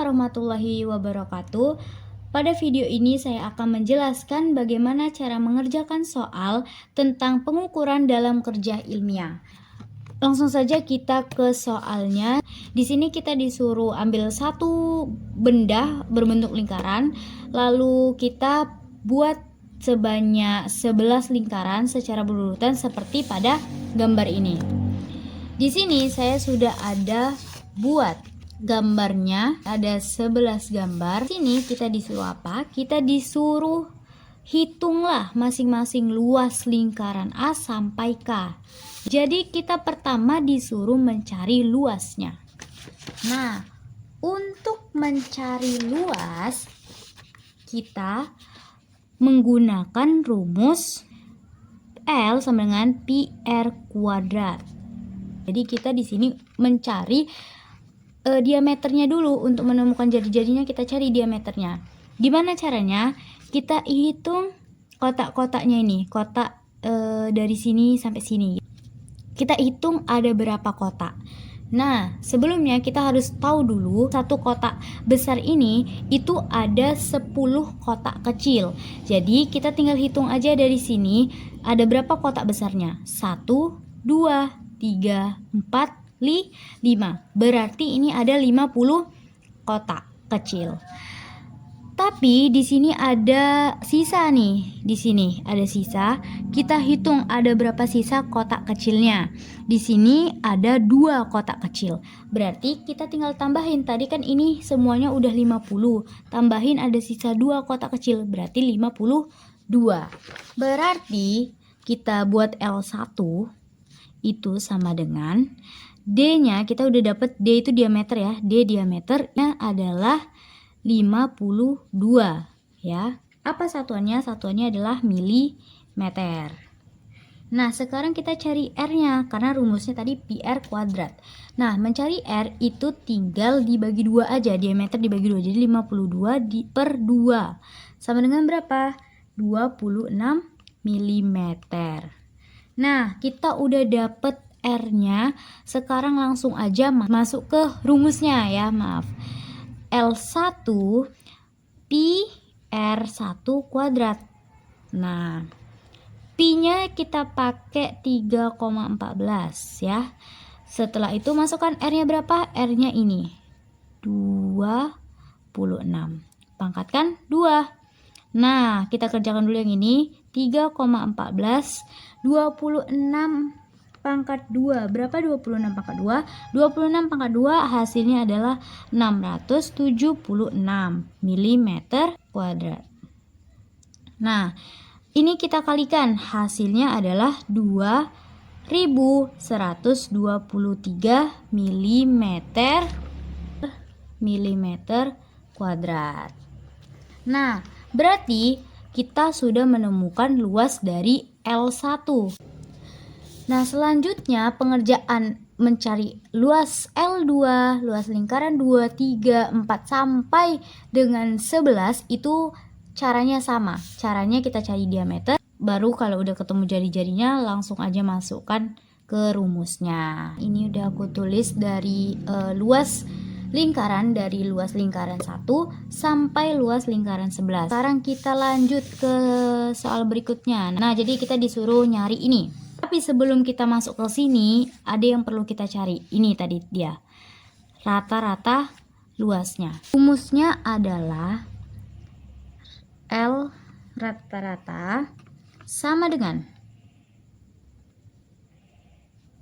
warahmatullahi wabarakatuh. Pada video ini saya akan menjelaskan bagaimana cara mengerjakan soal tentang pengukuran dalam kerja ilmiah. Langsung saja kita ke soalnya. Di sini kita disuruh ambil satu benda berbentuk lingkaran, lalu kita buat sebanyak 11 lingkaran secara berurutan seperti pada gambar ini. Di sini saya sudah ada buat gambarnya, ada 11 gambar. Sini kita disuruh apa? Kita disuruh hitunglah masing-masing luas lingkaran A sampai K. Jadi kita pertama disuruh mencari luasnya. Nah, untuk mencari luas kita menggunakan rumus L sama dengan PR kuadrat. Jadi kita di sini mencari diameternya dulu. Untuk menemukan jari-jarinya kita cari diameternya. Gimana caranya? Kita hitung kotak-kotaknya ini, kotak dari sini sampai sini. Kita hitung ada berapa kotak. Nah, sebelumnya kita harus tahu dulu satu kotak besar ini itu ada 10 kotak kecil. Jadi kita tinggal hitung aja dari sini ada berapa kotak besarnya. 1, 2, 3, 4, 5. Berarti ini ada 50 kotak kecil. Tapi di sini ada sisa nih. Di sini ada sisa. Kita hitung ada berapa sisa kotak kecilnya. Di sini ada 2 kotak kecil. Berarti kita tinggal tambahin. Tadi kan ini semuanya udah 50. Tambahin ada sisa 2 kotak kecil. Berarti 52. Berarti kita buat L1 itu sama dengan D-nya, kita udah dapet D itu diameter ya. D diameternya adalah 52 ya. Apa satuannya? Satuannya adalah milimeter. Nah, sekarang kita cari R-nya karena rumusnya tadi PR kuadrat. Nah, mencari R itu tinggal dibagi 2 aja, diameter dibagi 2. Jadi 52 per 2 sama dengan berapa? 26 milimeter. Nah, kita udah dapet R-nya. Sekarang langsung aja masuk ke rumusnya ya, maaf. L1 pi R1 kuadrat. Nah, pi-nya kita pakai 3,14 ya. Setelah itu masukkan R-nya berapa? R-nya ini 26. Pangkatkan 2. Nah, kita kerjakan dulu yang ini. 3,14 26 pangkat 2. Berapa 26 pangkat 2? 26 pangkat 2 hasilnya adalah 676 mm kuadrat. Nah, ini kita kalikan. Hasilnya adalah 2123 mm kuadrat. Nah, berarti kita sudah menemukan luas dari L1. Nah, selanjutnya pengerjaan mencari luas L2, luas lingkaran 2, 3, 4 sampai dengan 11 itu caranya sama. Caranya kita cari diameter, baru kalau udah ketemu jari-jarinya langsung aja masukkan ke rumusnya. Ini udah aku tulis dari luas lingkaran dari luas lingkaran 1 sampai luas lingkaran 11. Sekarang kita lanjut ke soal berikutnya. Nah, jadi kita disuruh nyari ini. Tapi sebelum kita masuk ke sini, ada yang perlu kita cari. Ini tadi dia. Rata-rata luasnya. Rumusnya adalah L rata-rata sama dengan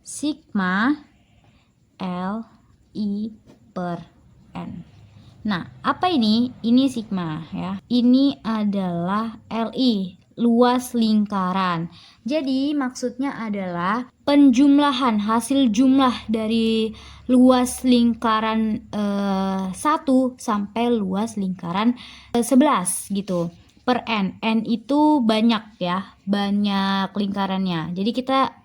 sigma L I per N. Nah, apa ini? Ini sigma ya. Ini adalah LI, luas lingkaran. Jadi maksudnya adalah penjumlahan hasil jumlah dari luas lingkaran 1 sampai luas lingkaran 11 gitu. Per N. N itu banyak ya, banyak lingkarannya. Jadi kita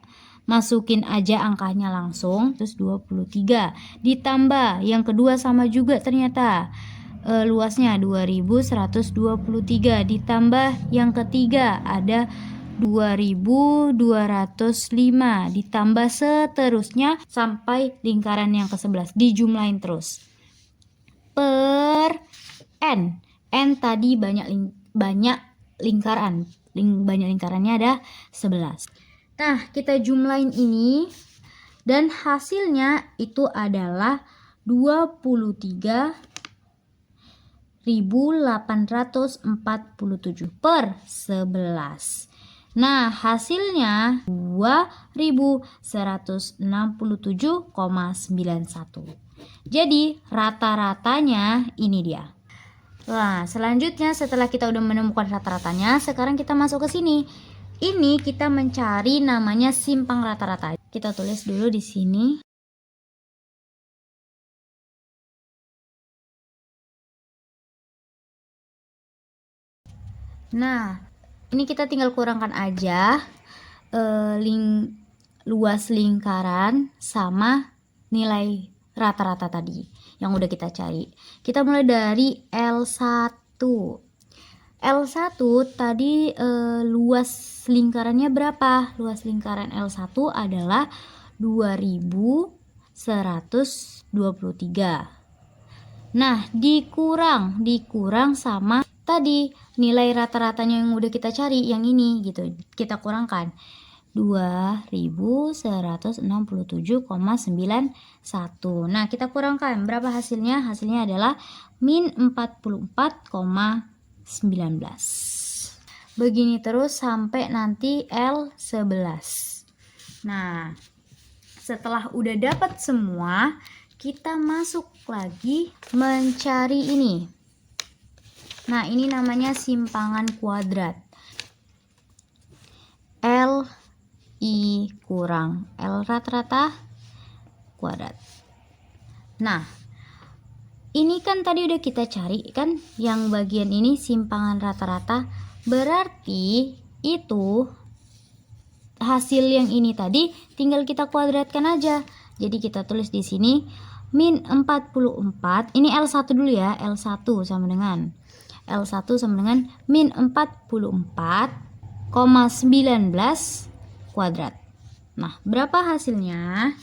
masukin aja angkanya langsung, terus 23 ditambah yang kedua sama juga ternyata luasnya 2123 ditambah yang ketiga ada 2205 ditambah seterusnya sampai lingkaran yang ke-11 dijumlahin terus. per N. N tadi banyak lingkaran. Banyak lingkarannya ada 11. Nah, kita jumlahin ini dan hasilnya itu adalah 23.847 per 11. Nah, hasilnya 2.167,91. Jadi, rata-ratanya ini dia. Nah, selanjutnya setelah kita udah menemukan rata-ratanya, sekarang kita masuk ke sini. Ini kita mencari namanya simpang rata-rata. Kita tulis dulu di sini. Nah, ini kita tinggal kurangkan aja luas lingkaran sama nilai rata-rata tadi yang udah kita cari. Kita mulai dari L1. L1 tadi luas lingkarannya berapa? Luas lingkaran L1 adalah 2123. Nah, dikurang sama tadi nilai rata-ratanya yang udah kita cari, yang ini gitu. Kita kurangkan 2167,91. Nah, kita kurangkan berapa hasilnya? Hasilnya adalah min 44,19. Begini terus sampai nanti L11. Nah, setelah udah dapat semua, kita masuk lagi mencari ini. Nah, ini namanya simpangan kuadrat. L I kurang L rata-rata kuadrat. Nah, ini kan tadi udah kita cari kan, yang bagian ini simpangan rata-rata, berarti itu hasil yang ini tadi tinggal kita kuadratkan aja. Jadi kita tulis di sini min 44. Ini L1 dulu ya. L1 sama dengan min 44,19 kuadrat. Nah, berapa hasilnya?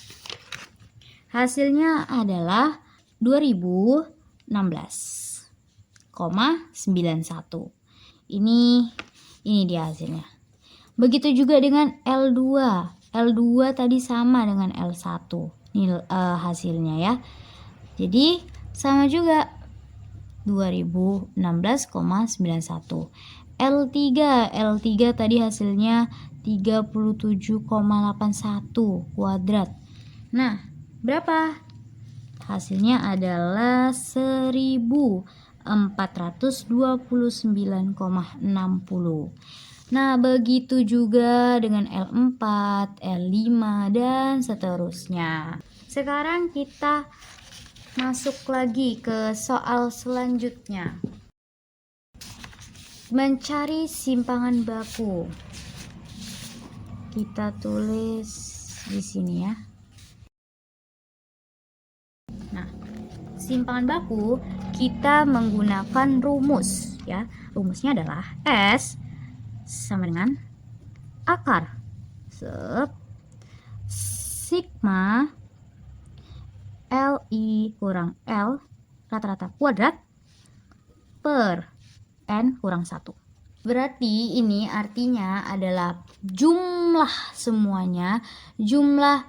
Hasilnya adalah 2016,91. Ini dia hasilnya. Begitu juga dengan L2. L2 tadi sama dengan L1 hasilnya ya. Jadi sama juga 2016,91. L3 tadi hasilnya 37,81 kuadrat. Nah, berapa? Hasilnya adalah 1429,60. Nah, begitu juga dengan L4, L5, dan seterusnya. Sekarang kita masuk lagi ke soal selanjutnya. Mencari simpangan baku. Kita tulis di sini ya. Nah, simpangan baku kita menggunakan rumus ya. Rumusnya adalah S sama dengan akar sigma LI kurang L rata-rata kuadrat per N kurang 1. Berarti ini artinya adalah jumlah semuanya, jumlah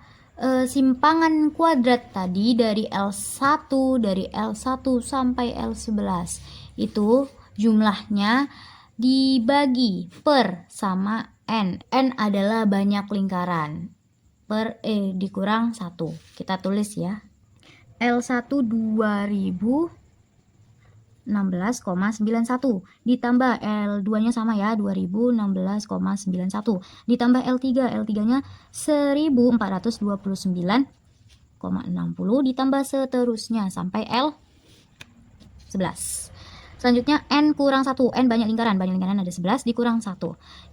simpangan kuadrat tadi dari L1 sampai L11 itu jumlahnya dibagi per sama N. N adalah banyak lingkaran per dikurang 1. Kita tulis ya. L1 2016,91 ditambah L2 nya sama ya 2016,91 ditambah L3 nya 1429,60 ditambah seterusnya sampai L11. Selanjutnya N kurang 1. N banyak lingkaran ada 11 dikurang 1.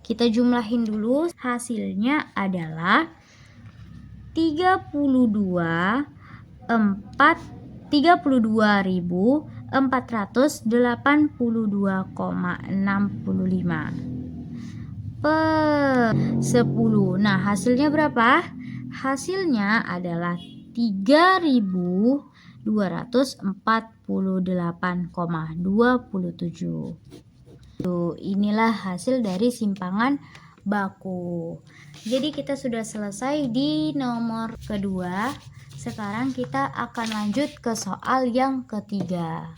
Kita jumlahin dulu, hasilnya adalah 32.482,65 per 10. Nah, hasilnya berapa? Hasilnya adalah 3.000 248,27. Inilah hasil dari simpangan baku. Jadi kita sudah selesai di nomor kedua. Sekarang kita akan lanjut ke soal yang ketiga.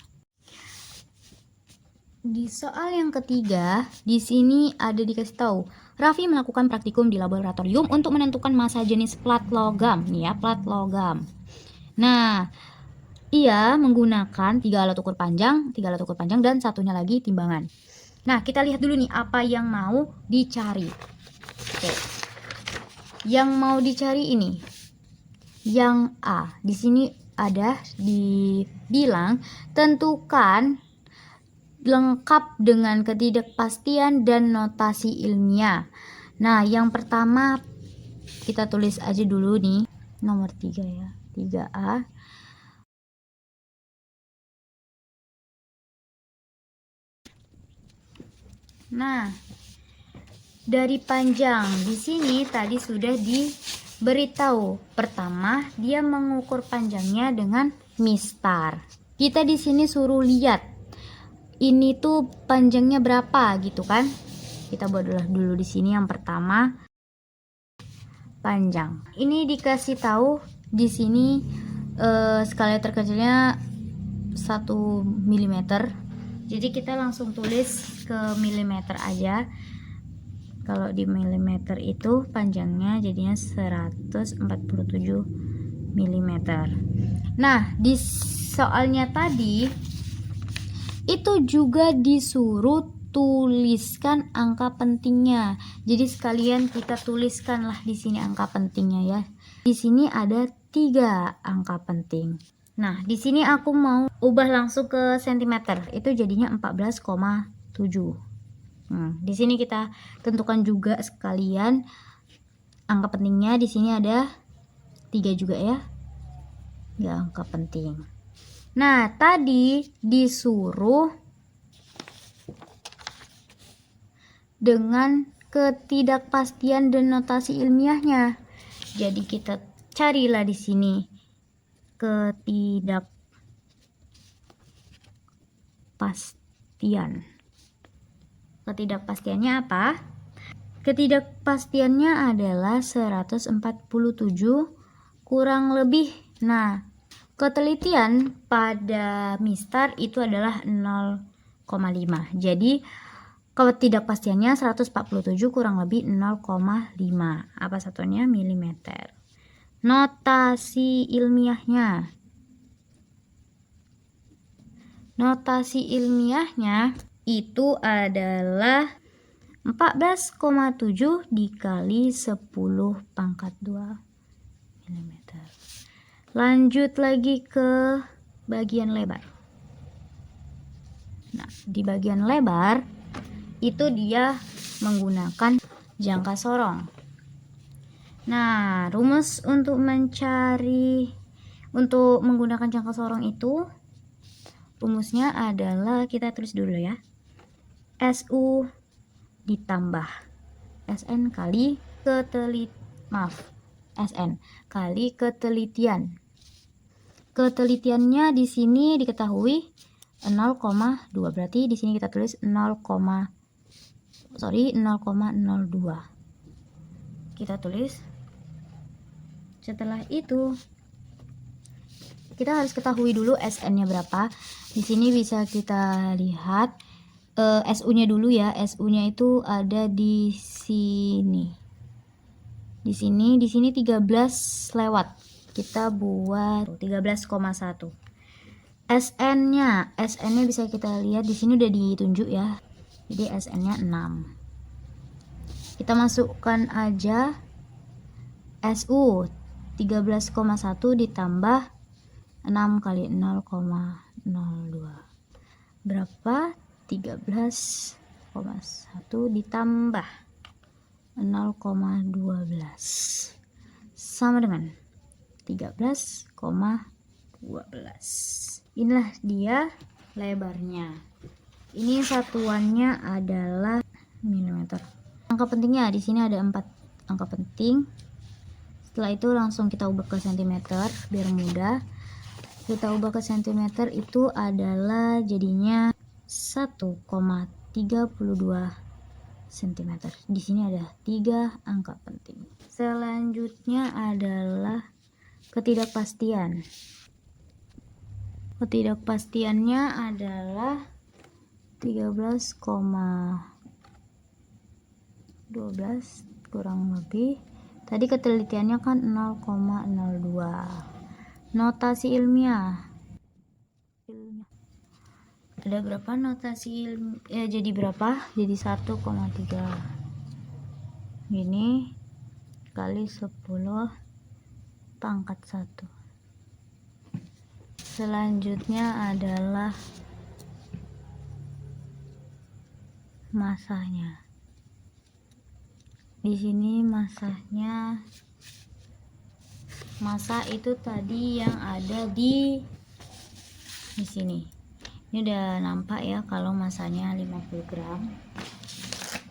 Di soal yang ketiga, di sini ada dikasih tahu, Raffi melakukan praktikum di laboratorium untuk menentukan massa jenis plat logam. Nih ya, plat logam. Nah, ia menggunakan 3 alat ukur panjang, dan satunya lagi timbangan. Nah, kita lihat dulu nih apa yang mau dicari. Oke. Yang mau dicari ini, yang A. Di sini ada dibilang tentukan lengkap dengan ketidakpastian dan notasi ilmiah. Nah, yang pertama kita tulis aja dulu nih, nomor 3 ya, 3A. Nah, dari panjang di sini tadi sudah diberitahu. Pertama, dia mengukur panjangnya dengan mistar. Kita di sini suruh lihat ini tuh panjangnya berapa gitu kan. Kita buat dulu di sini yang pertama panjang. Ini dikasih tahu di sini skala terkecilnya 1 mm. Jadi kita langsung tulis ke milimeter aja. Kalau di milimeter itu panjangnya jadinya 147 mm. Nah, di soalnya tadi itu juga disuruh tuliskan angka pentingnya. Jadi sekalian kita tuliskanlah di sini angka pentingnya ya. Di sini ada 3 angka penting. Nah, di sini aku mau ubah langsung ke cm. Itu jadinya 14,7. Di sini kita tentukan juga sekalian angka pentingnya. Di sini ada 3 juga ya. Ya, angka penting. Nah, tadi disuruh dengan ketidakpastian dan notasi ilmiahnya. Jadi kita carilah di sini ketidakpastian. Ketidakpastiannya apa? Ketidakpastiannya adalah 147 kurang lebih. Nah, ketelitian pada mistar itu adalah 0,5. Jadi ketidakpastiannya 147 kurang lebih 0,5. Apa satunya? Milimeter. Notasi ilmiahnya. Notasi ilmiahnya itu adalah 14,7 dikali 10⁻² mm. Lanjut lagi ke bagian lebar. Nah, di bagian lebar itu dia menggunakan jangka sorong. Nah, rumus untuk menggunakan jangka sorong itu, rumusnya adalah kita tulis dulu ya. SU ditambah SN kali SN kali ketelitian. Ketelitiannya di sini diketahui 0,2, berarti di sini kita tulis 0,02. Kita tulis. Setelah itu kita harus ketahui dulu SN-nya berapa. Di sini bisa kita lihat SU-nya dulu ya. SU-nya itu ada di sini. Di sini 13 lewat. Kita buat 13,1. SN-nya bisa kita lihat di sini udah ditunjuk ya. Jadi SN-nya 6. Kita masukkan aja SU 13,1 ditambah 6 kali 0,02. Berapa? 13,1 ditambah 0,12 sama dengan 13,12. Inilah dia lebarnya. Ini satuannya adalah milimeter. Angka pentingnya di sini ada 4 angka penting. Setelah itu langsung kita ubah ke cm biar mudah. kita ubah ke sentimeter itu adalah jadinya 1,32 cm. Di sini ada 3 angka penting. Selanjutnya adalah ketidakpastian. Ketidakpastiannya adalah 13,12 kurang lebih. Tadi ketelitiannya kan 0,02. Notasi ilmiah. Ada berapa notasi ilmiah? Jadi berapa? Jadi 1,3. Ini kali 10 pangkat 1. Selanjutnya adalah masanya. Di sini masanya, masa itu tadi yang ada di sini. Ini udah nampak ya kalau masanya 50 gram.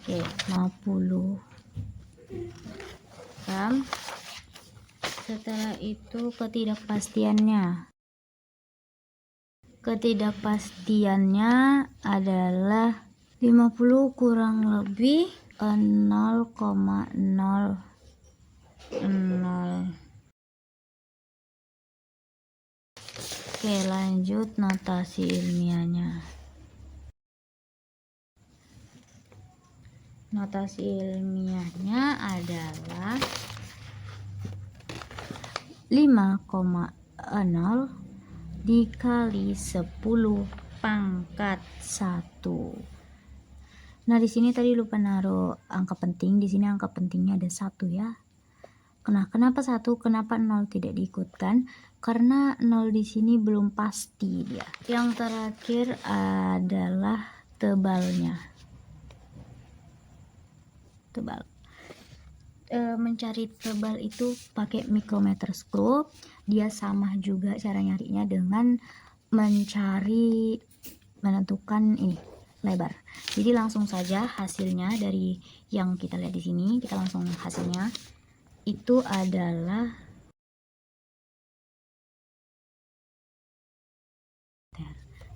Oke, 50 gram. Setelah itu ketidakpastiannya. Ketidakpastiannya adalah 50 kurang lebih 0,00. Oke, lanjut notasi ilmiahnya. Notasi ilmiahnya adalah 5,0 dikali 10 pangkat 1. Nah, di sini tadi lupa naruh angka penting. Di sini angka pentingnya ada 1 ya. Nah, kenapa 1? Kenapa 0 tidak diikutkan? Karena 0 di sini belum pasti dia. Yang terakhir adalah tebalnya. Tebal. Mencari tebal itu pakai micrometer scope. Dia sama juga cara nyarinya dengan menentukan ini lebar. Jadi langsung saja hasilnya dari yang kita lihat di sini. Kita langsung hasilnya itu adalah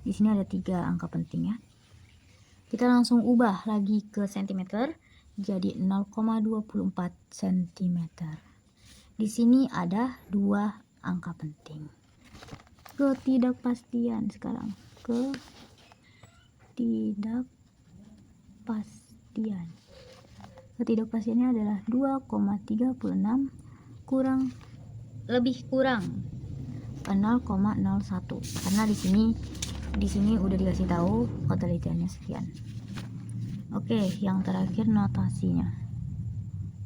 di sini ada 3 angka penting ya. Kita langsung ubah lagi ke cm jadi 0,24 cm. Di sini ada 2 angka penting. Ketidakpastian sekarang. Ketidakpastiannya adalah 2,36 kurang 0,01 karena di sini udah dikasih tahu ketelitiannya sekian. Oke, yang terakhir notasinya.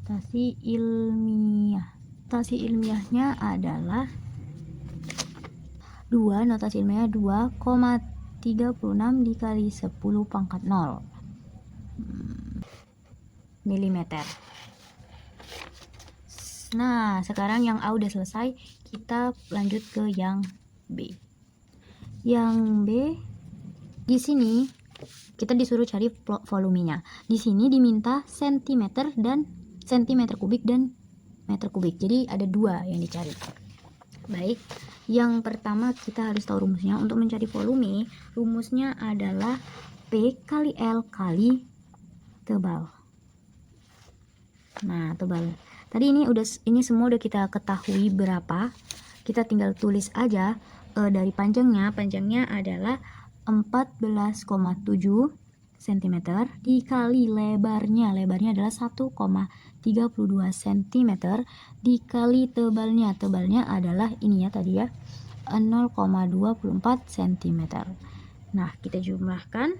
Notasi ilmiah. Notasi ilmiahnya adalah notasi ilmiahnya 2,36 dikali 10 pangkat 0 milimeter. Nah, sekarang yang A udah selesai, kita lanjut ke yang B. Yang B, di sini kita disuruh cari volumenya. Di sini diminta sentimeter dan sentimeter kubik dan meter kubik. Jadi ada 2 yang dicari. Baik, yang pertama kita harus tahu rumusnya. Untuk mencari volume, rumusnya adalah P kali L kali tebal. Nah, tebal. Tadi ini semua udah kita ketahui berapa. Kita tinggal tulis aja dari panjangnya. Panjangnya adalah 14,7 cm dikali lebarnya. Lebarnya adalah 1,32 cm dikali tebalnya. Tebalnya adalah ini ya tadi ya, 0,24 cm. Nah, kita jumlahkan,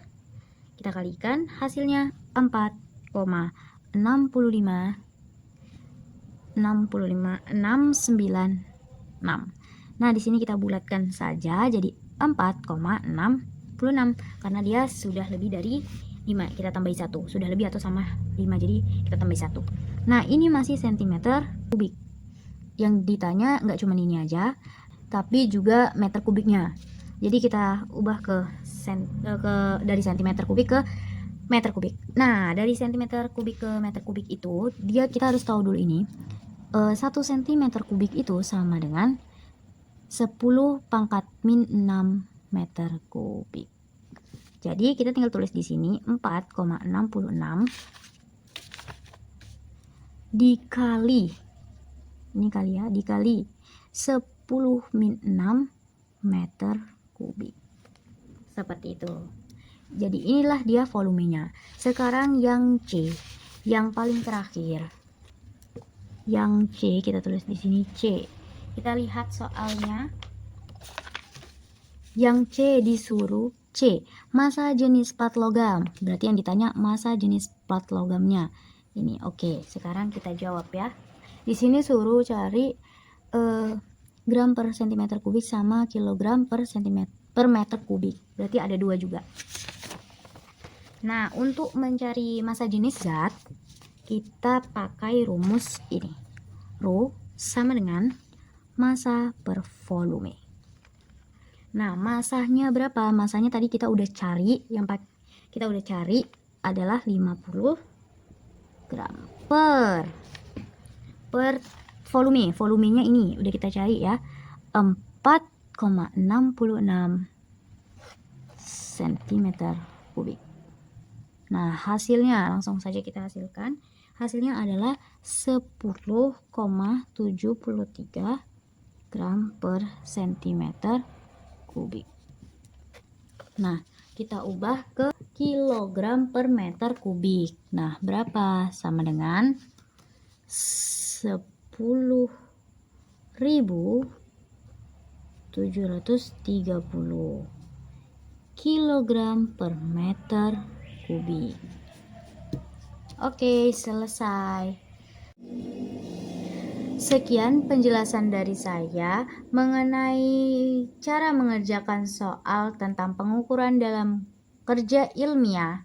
kita kalikan, hasilnya 4,696. Nah, di sini kita bulatkan saja jadi 4,66 karena dia sudah lebih dari 5. Kita tambahi 1. Sudah lebih atau sama 5, jadi kita tambahi 1. Nah, ini masih centimeter kubik. Yang ditanya nggak cuma ini aja, tapi juga meter kubiknya. Jadi kita ubah dari centimeter kubik ke meter kubik. Nah, dari centimeter kubik ke meter kubik itu, kita harus tahu dulu ini. 1 cm kubik itu sama dengan 10 pangkat min 6 meter kubik. Jadi kita tinggal tulis di sini 4,66 dikali, ini kali ya, dikali 10 min 6 meter kubik. Seperti itu. Jadi inilah dia volumenya. Sekarang yang C, yang paling terakhir. Yang C kita tulis di sini C. Kita lihat soalnya. Yang C disuruh C, massa jenis plat logam. Berarti yang ditanya massa jenis plat logamnya. Ini oke. Sekarang kita jawab ya. Di sini suruh cari gram per cm kubik sama kilogram per meter kubik. Berarti ada dua juga. Nah, untuk mencari massa jenis zat, kita pakai rumus ini. Rho sama dengan massa per volume. Nah, massanya berapa? Massanya tadi kita udah cari, kita udah cari adalah 50 gram per volume. Volumenya ini udah kita cari ya. 4,66 cm kubik. Nah, hasilnya langsung saja kita hasilkan. Hasilnya adalah 10,73 gram per cm kubik. Nah, kita ubah ke kilogram per meter kubik. Nah, berapa? Sama dengan 10.730 kilogram per meter kubik. Oke, selesai. Sekian penjelasan dari saya mengenai cara mengerjakan soal tentang pengukuran dalam kerja ilmiah.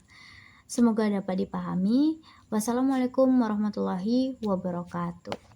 Semoga dapat dipahami. Wassalamualaikum warahmatullahi wabarakatuh.